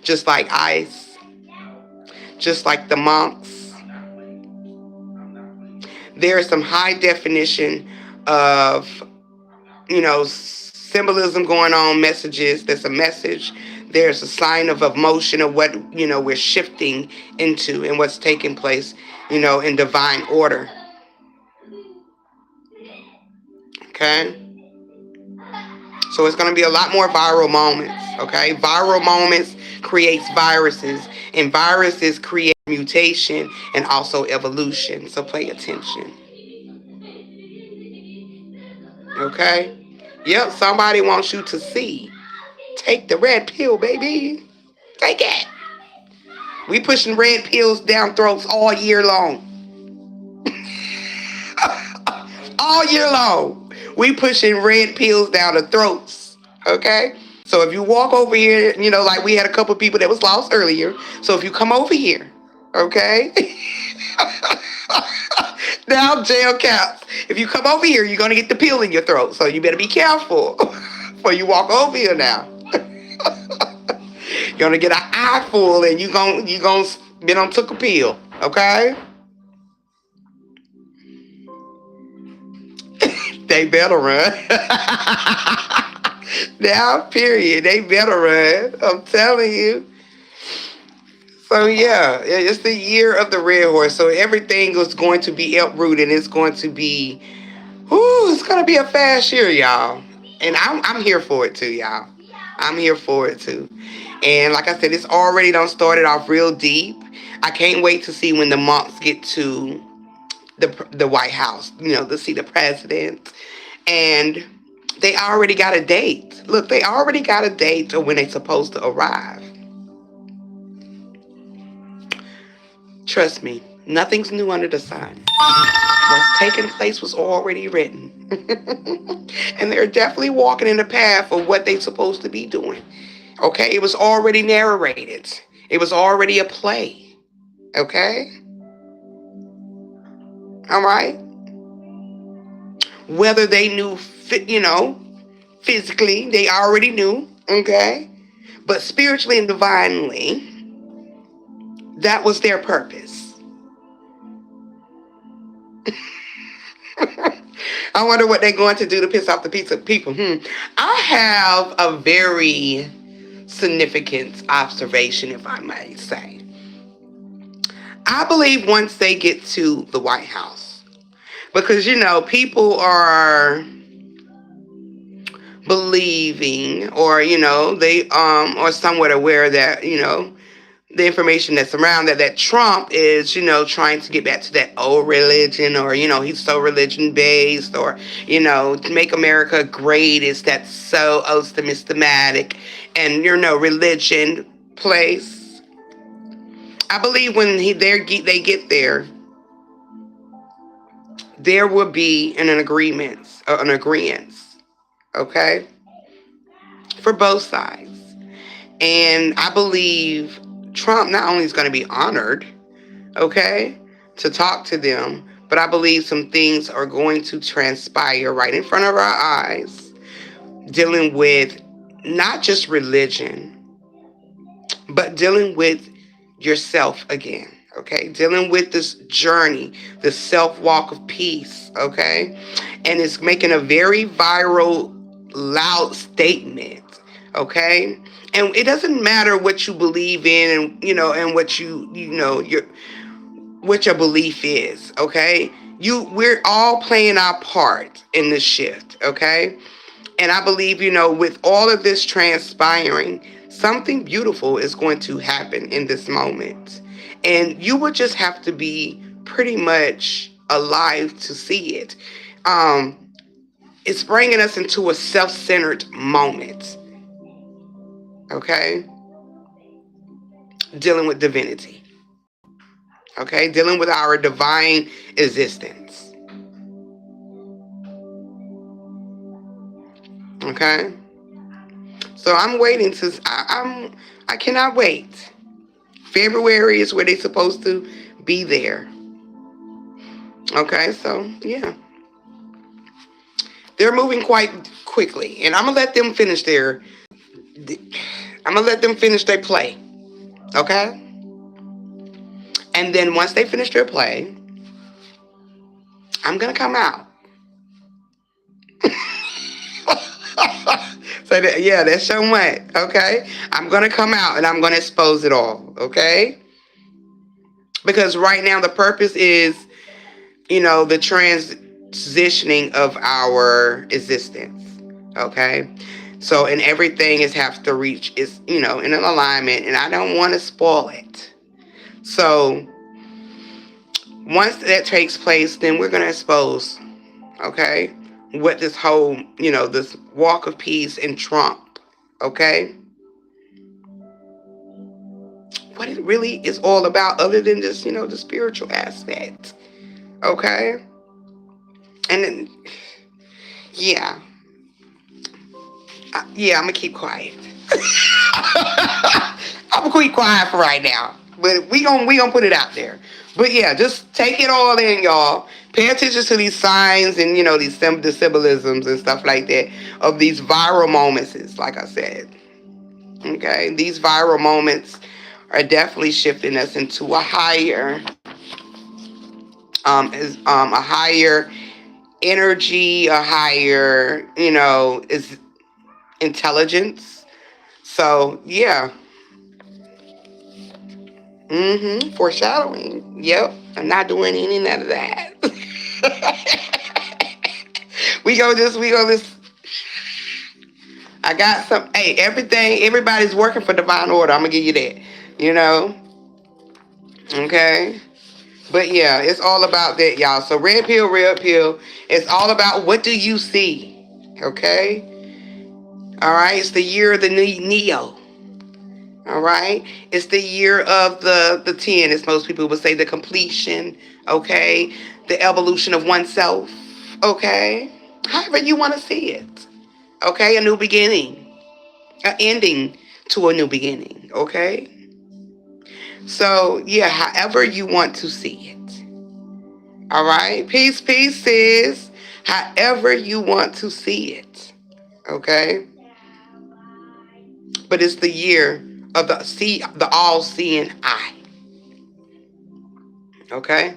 just like Ice, just like the monks, there's some high definition of, symbolism going on, messages. There's a message. There's a sign of emotion of what, we're shifting into and what's taking place, in divine order. Okay? So it's going to be a lot more viral moments, okay? Viral moments creates viruses, and viruses create mutation and also evolution. So pay attention. Okay? Yep, somebody wants you to see. Take the red pill, baby. Take it. We pushing red pills down throats all year long. All year long. We pushing red pills down the throats. Okay? So if you walk over here, like we had a couple people that was lost earlier. So if you come over here, okay? Now jail caps. If you come over here, you're going to get the pill in your throat. So you better be careful before you walk over here now. You're going to get an eye full and you're going to be on took a pill. Okay? They better run. Now, period. They better run. I'm telling you. So, yeah, it's the year of the red horse. So, everything is going to be uprooted. It's going to be, it's going to be a fast year, y'all. And I'm here for it, too, y'all. I'm here for it, too. And like I said, it's already done started off real deep. I can't wait to see when the monks get to the White House, to see the president. And they already got a date. Look, they already got a date of when they're supposed to arrive. Trust me, nothing's new under the sun. What's taking place was already written. And they're definitely walking in the path of what they're supposed to be doing. Okay? It was already narrated. It was already a play. Okay? All right? Whether they knew, physically, they already knew. Okay? But spiritually and divinely, that was their purpose. I wonder what they're going to do to piss off the people. I have a very significant observation, if I may say. I believe once they get to the White House, because, people are believing or, they are somewhat aware that, the information that's around that Trump is, trying to get back to that old religion or, he's so religion based or, to make America great is that so systematic and, religion place. I believe when they get there, there will be an agreement, okay, for both sides. And I believe Trump not only is going to be honored, okay, to talk to them, but I believe some things are going to transpire right in front of our eyes, dealing with not just religion, but dealing with yourself again, Okay, dealing with this journey, the self walk of peace. Okay, and it's making a very viral, loud statement. Okay, and it doesn't matter what you believe in, and and what what your belief is. Okay, we're all playing our part in this shift. Okay, and I believe, with all of this transpiring, something beautiful is going to happen in this moment. And you will just have to be pretty much alive to see it. Um, it's bringing us into a self centered moment, okay? Dealing with divinity, okay? Dealing with our divine existence, okay? So I'm waiting I cannot wait. February is where they're supposed to be there. Okay, so yeah. They're moving quite quickly. And I'm gonna let them finish their play. Okay? And then once they finish their play, I'm gonna come out. So yeah, that's so much. Okay? I'm gonna come out and I'm gonna expose it all. Okay? Because right now the purpose is, the transitioning of our existence. Okay? So, and everything is have to reach is, in an alignment, and I don't want to spoil it. So, once that takes place, then we're going to expose, okay, what this whole, this walk of peace and Trump, okay, what it really is all about, other than just, the spiritual aspect, okay, and then, yeah, I'm gonna keep quiet. I'm gonna keep quiet for right now, but we gonna put it out there. But yeah, just take it all in, y'all. Pay attention to these signs and the symbolisms and stuff like that of these viral moments. Like I said, okay, these viral moments are definitely shifting us into a higher, a higher energy, a higher, is intelligence. So yeah. Foreshadowing. Yep. I'm not doing any none of that. we go just I got some everybody's working for divine order. I'm gonna give you that. You know? Okay. But yeah, it's all about that, y'all. So red pill, it's all about what do you see? Okay? Alright, it's the year of the Neo. All right. It's the year of the 10, as most people would say, the completion. Okay. The evolution of oneself. Okay. However you want to see it. Okay. A new beginning. An ending to a new beginning. Okay. So, yeah, however you want to see it. All right. Peace, sis. However you want to see it. Okay. But it's the year of the all-seeing eye. Okay?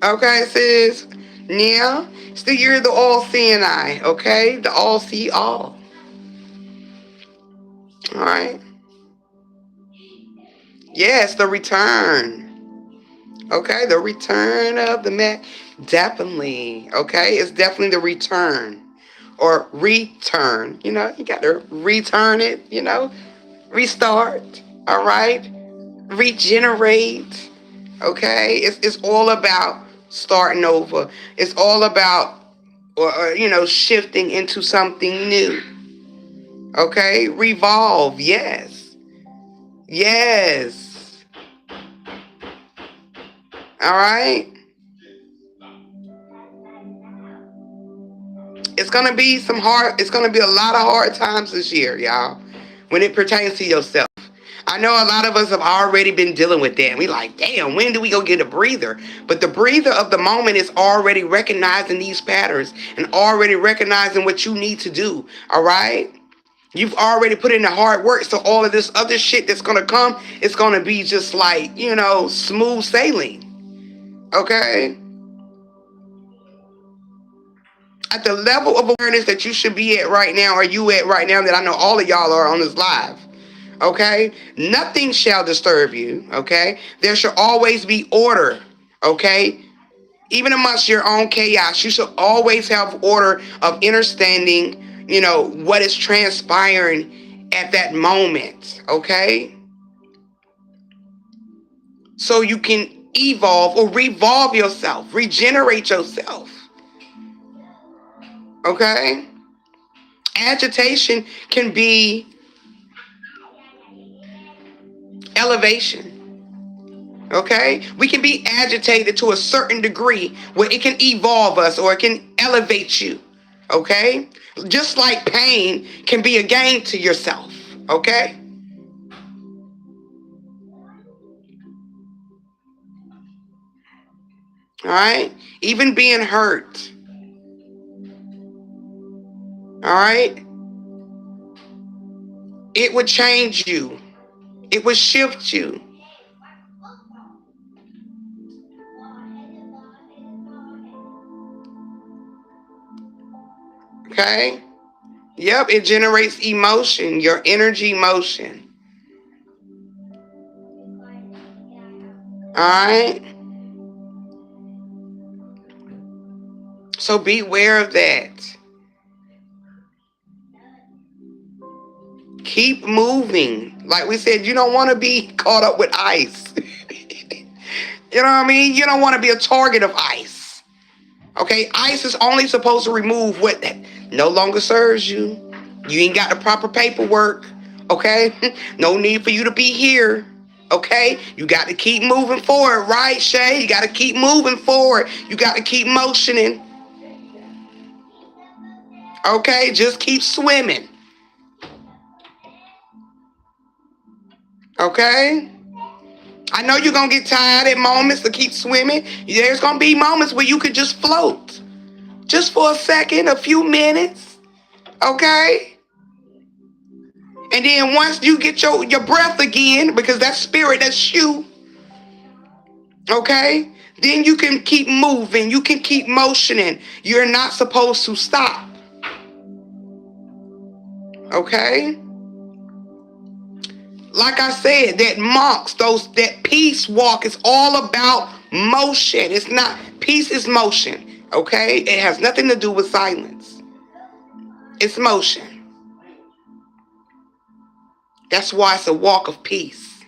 Okay, sis. Now, it's the year of the all-seeing eye. Okay? The all-see all. Alright? Yes, the return. Okay? The return of the man. Definitely. Okay? It's definitely the return. Or return. You got to return it, restart. All right? Regenerate. Okay? It's all about starting over. It's all about, shifting into something new. Okay? Revolve. Yes. Yes. All right? It's going to be it's going to be a lot of hard times this year, y'all, when it pertains to yourself. I know a lot of us have already been dealing with that. And we like, damn, when do we go get a breather? But the breather of the moment is already recognizing these patterns and already recognizing what you need to do. All right? You've already put in the hard work, so all of this other shit that's gonna come, it's gonna be just like, smooth sailing. Okay? At the level of awareness that you should be at right now, are you at right now, that I know all of y'all are on this live. Okay? Nothing shall disturb you. Okay? There should always be order. Okay? Even amongst your own chaos, you should always have order of understanding, what is transpiring at that moment. Okay? So you can evolve or revolve yourself, regenerate yourself. Okay? Agitation can be elevation. Okay? We can be agitated to a certain degree where it can evolve us or it can elevate you. Okay? Just like pain can be a gain to yourself. Okay? All right? Even being hurt. All right? It would change you. It would shift you. Okay? Yep, it generates emotion, your energy motion. All right? So beware of that. Keep moving. Like we said, you don't want to be caught up with ice. You know what I mean? You don't want to be a target of ice. Okay? Ice is only supposed to remove what no longer serves you. You ain't got the proper paperwork. Okay? No need for you to be here. Okay? You got to keep moving forward, right, Shay? You got to keep moving forward. You got to keep motioning. Okay? Just keep swimming. Okay? I know you're going to get tired at moments to keep swimming. There's going to be moments where you could just float. Just for a second, a few minutes. Okay? And then once you get your breath again, because that spirit, that's you. Okay? Then you can keep moving. You can keep motioning. You're not supposed to stop. Okay? Like I said, that monks, that peace walk is all about motion. It's not, peace is motion, okay? It has nothing to do with silence. It's motion. That's why it's a walk of peace.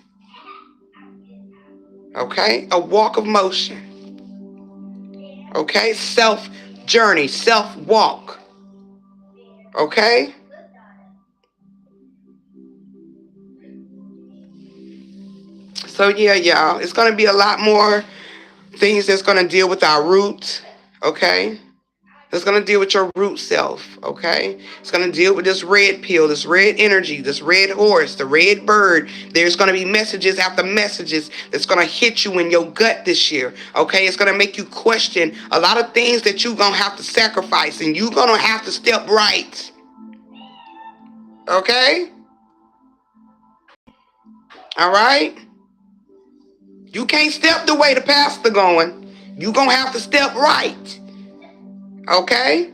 Okay? A walk of motion. Okay? Self-journey, self-walk. Okay? So yeah, y'all, it's going to be a lot more things that's going to deal with our roots, okay? It's going to deal with your root self, okay? It's going to deal with this red pill, this red energy, this red horse, the red bird. There's going to be messages after messages that's going to hit you in your gut this year, okay? It's going to make you question a lot of things that you're going to have to sacrifice, and you're going to have to step right, okay? All right? You can't step the way the pastor going. You're going to have to step right. Okay?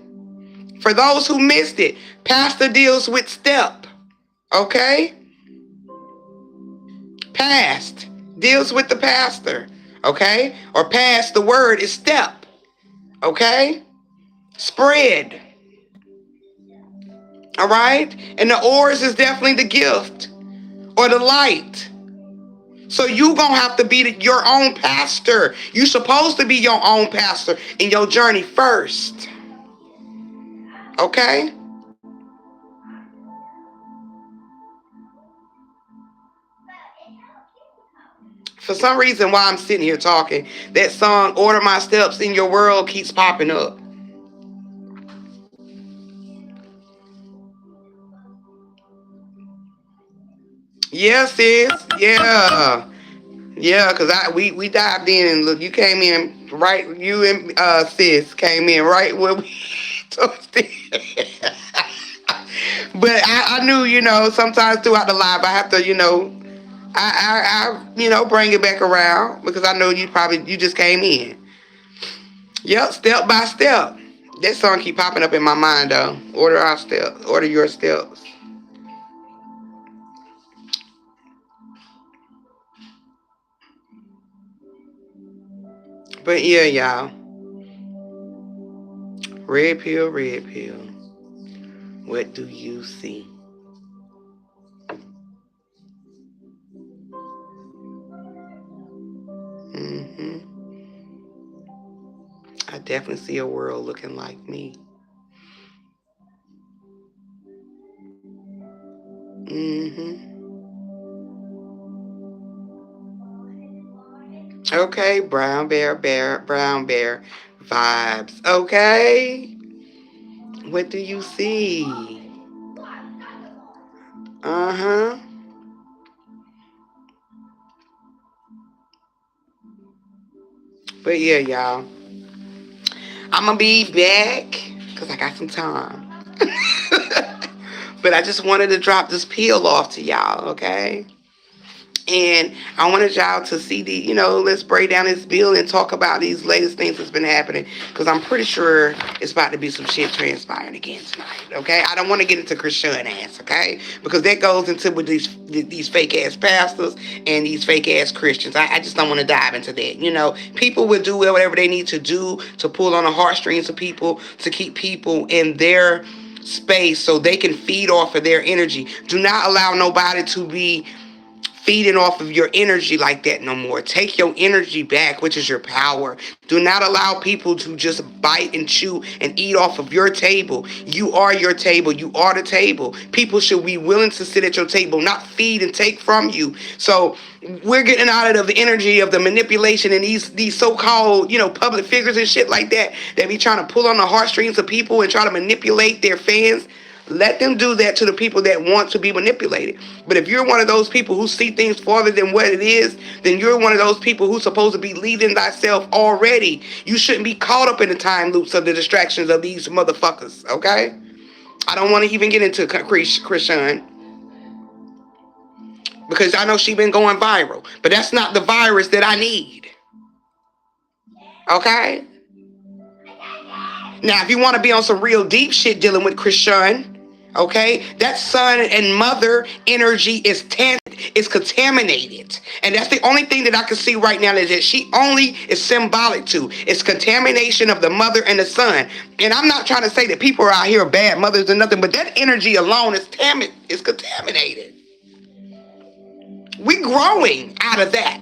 For those who missed it, pastor deals with step. Okay? Past deals with the pastor. Okay? Or past, the word is step. Okay? Spread. All right? And the oars is definitely the gift or the light. So you gonna have to be your own pastor. You supposed to be your own pastor in your journey first. Okay? For some reason, while I'm sitting here talking, that song, Order My Steps in Your World, keeps popping up. Yes, sis. Yeah. Yeah, because we dived in and look, you came in right, you and sis came in right where we toasted. But I knew, sometimes throughout the live I have to, bring it back around because I know you just came in. Yep, step by step. That song keep popping up in my mind though. Order our steps. Order your steps. But yeah, y'all. Red pill, red pill. What do you see? hmm I definitely see a world looking like me. hmm Okay, brown bear vibes. Okay. What do you see? Uh-huh. But yeah, y'all. I'm gonna be back because I got some time. But I just wanted to drop this peel off to y'all, okay? And I wanted y'all to see let's break down this bill and talk about these latest things that's been happening. Because I'm pretty sure it's about to be some shit transpiring again tonight, okay? I don't want to get into Christian ass, okay? Because that goes into with these fake ass pastors and these fake ass Christians. I just don't want to dive into that. People will do whatever they need to do to pull on the heartstrings of people, to keep people in their space so they can feed off of their energy. Do not allow nobody to be feeding off of your energy like that no more. Take your energy back, which is your power. Do not allow people to just bite and chew and eat off of your table. You are your table. You are the table. People should be willing to sit at your table, not feed and take from you. So we're getting out of the energy of the manipulation and these so-called, public figures and shit like that be trying to pull on the heartstrings of people and try to manipulate their fans. Let them do that to the people that want to be manipulated. But if you're one of those people who see things farther than what it is, then you're one of those people who's supposed to be leading thyself already. You shouldn't be caught up in the time loops of the distractions of these motherfuckers, okay? I don't want to even get into Christian because I know she been going viral. But that's not the virus that I need, okay? Now, if you want to be on some real deep shit dealing with Christian, okay, that son and mother energy is contaminated. And that's the only thing that I can see right now is that she only is symbolic to. It's contamination of the mother and the son. And I'm not trying to say that people are out here bad mothers or nothing, but that energy alone is contaminated. We growing out of that.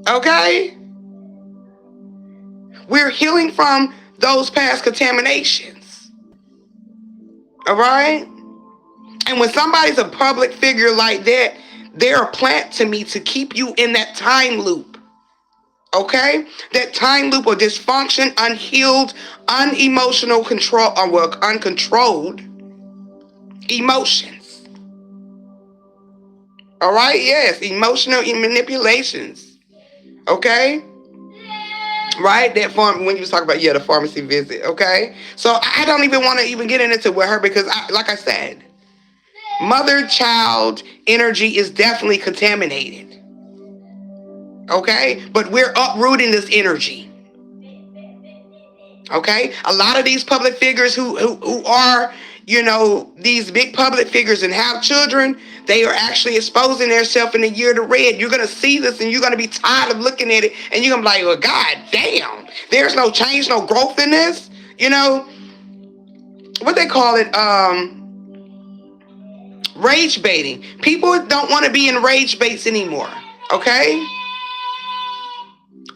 Okay? We're healing from those past contaminations. All right? And when somebody's a public figure like that, they're a plant to me to keep you in that time loop. Okay? That time loop of dysfunction, unhealed, unemotional control, or uncontrolled emotions. All right? Yes, emotional manipulations. Okay? Right? That form when you was talking about the pharmacy visit, okay? So I don't even want to even get into it with her because like I said, mother-child energy is definitely contaminated. Okay? But we're uprooting this energy. Okay? A lot of these public figures who are, these big public figures and have children, they are actually exposing themselves in the year to red. You're going to see this and you're going to be tired of looking at it and you're going to be like, well, God damn, there's no change, no growth in this. What they call it, rage baiting. People don't want to be in rage baits anymore. Okay?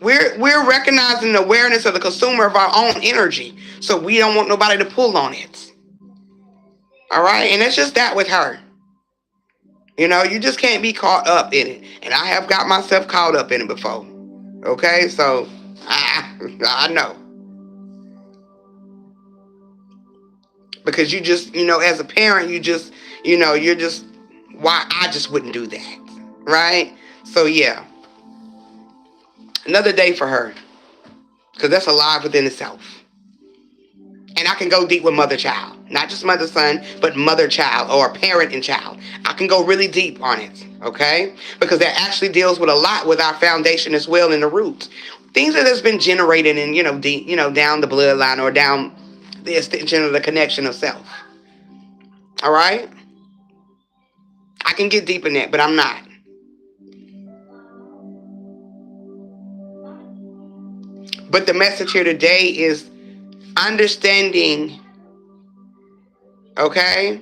We're recognizing the awareness of the consumer of our own energy. So we don't want nobody to pull on it. All right? And it's just that with her. You just can't be caught up in it. And I have got myself caught up in it before. Okay? So I know. Because you just, as a parent, you're just, why I just wouldn't do that. Right? So yeah. Another day for her. Because that's alive within itself. And I can go deep with mother child. Not just mother son, but mother child or parent and child. I can go really deep on it, okay? Because that actually deals with a lot with our foundation as well in the roots. Things that has been generated in, deep, down the bloodline or down the extension of the connection of self. All right? I can get deep in that, but I'm not. But the message here today is understanding, okay?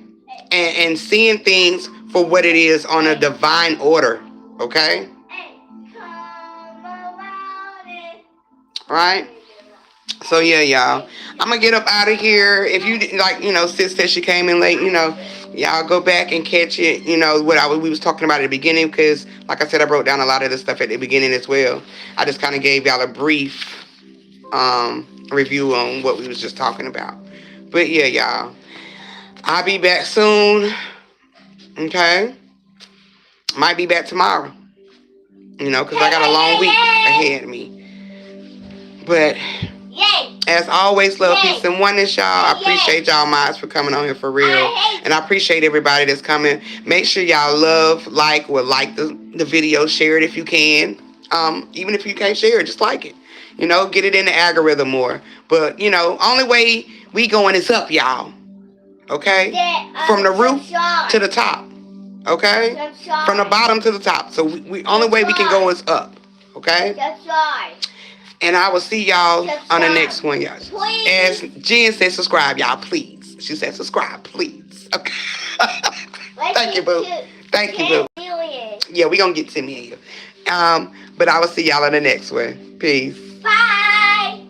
And seeing things for what it is on a divine order, okay? All right? So, yeah, y'all. I'm going to get up out of here. If you didn't, like, sis said she came in late, y'all go back and catch it, what we was talking about at the beginning, because, like I said, I broke down a lot of the stuff at the beginning as well. I just kind of gave y'all a brief review on what we was just talking about. But, yeah, y'all. I'll be back soon, okay? Might be back tomorrow, because I got a long week ahead of me. But as always, love, peace, and oneness, y'all. I appreciate y'all minds for coming on here for real. And I appreciate everybody that's coming. Make sure y'all love, like the video, share it if you can. Even if you can't share it, just like it. Get it in the algorithm more. But, only way we going is up, y'all. Okay? From the root to the top. Okay? From the bottom to the top. So we only way we can go is up. Okay? And I will see y'all on the next one, y'all. As Jen said, subscribe, y'all, please. She said, subscribe, please. Okay. Thank you, boo. Thank you, boo. Yeah, we gonna get 10 million. But I will see y'all on the next one. Peace. Bye.